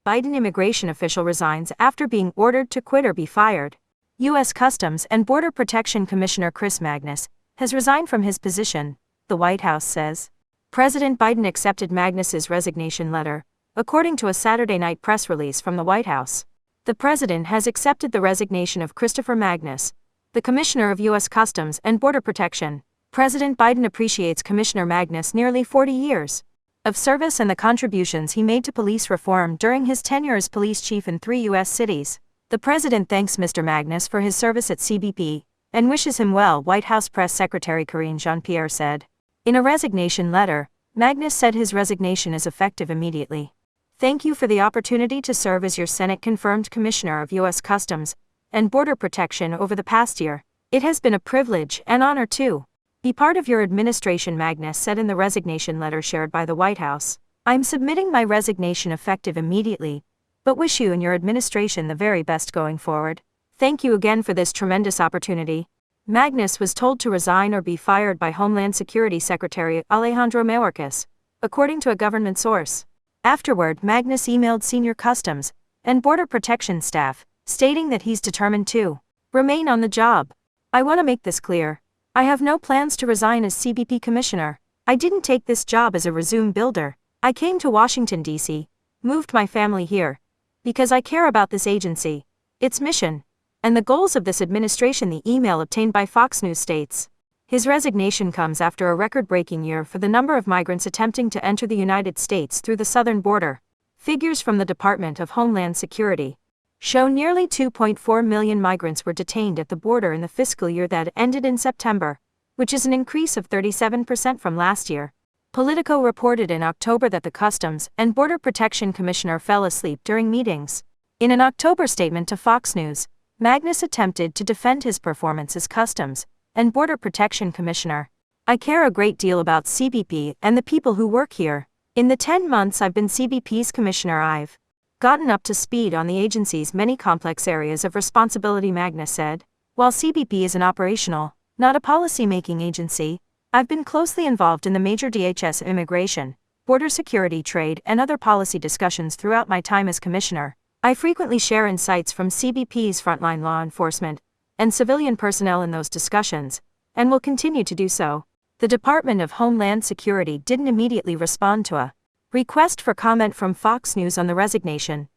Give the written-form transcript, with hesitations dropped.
Biden immigration official resigns after being ordered to quit or be fired. U.S. Customs and Border Protection Commissioner Magnus has resigned from his position, the White House says. President Biden accepted Magnus's resignation letter, according to a Saturday night press release from the White House. The president has accepted the resignation of Magnus, the Commissioner of U.S. Customs and Border Protection. President Biden appreciates Commissioner Magnus' nearly 40 years of service and the contributions he made to police reform during his tenure as police chief in 3 U.S. cities. The president thanks Mr. Magnus for his service at CBP and wishes him well, White House Press Secretary Karine Jean-Pierre said. In a resignation letter, Magnus said his resignation is effective immediately. Thank you for the opportunity to serve as your Senate-confirmed Commissioner of U.S. Customs and Border Protection over the past year. It has been a privilege and honor to be part of your administration, Magnus said in the resignation letter shared by the White House. I'm submitting my resignation effective immediately, but wish you and your administration the very best going forward. Thank you again for this tremendous opportunity. Magnus was told to resign or be fired by Homeland Security Secretary Alejandro Mayorkas, according to a government source. Afterward, Magnus emailed senior Customs and Border Protection staff, stating that he's determined to remain on the job. I want to make this clear. I have no plans to resign as CBP Commissioner. I didn't take this job as a resume builder. I came to Washington, D.C., moved my family here, because I care about this agency, its mission, and the goals of this administration, the email obtained by Fox News states. His resignation comes after a record-breaking year for the number of migrants attempting to enter the United States through the southern border. Figures from the Department of Homeland Security show nearly 2.4 million migrants were detained at the border in the fiscal year that ended in September, which is an increase of 37% from last year. Politico reported in October that the Customs and Border Protection Commissioner fell asleep during meetings. In an October statement to Fox News, Magnus attempted to defend his performance as Customs and Border Protection Commissioner. I care a great deal about CBP and the people who work here. In the 10 months I've been CBP's Commissioner, I've gotten up to speed on the agency's many complex areas of responsibility, Magnus said. While CBP is an operational, not a policy-making agency, I've been closely involved in the major DHS immigration, border security, trade, and other policy discussions throughout my time as Commissioner. I frequently share insights from CBP's frontline law enforcement and civilian personnel in those discussions, and will continue to do so. The Department of Homeland Security didn't immediately respond to a request for comment from Fox News on the resignation,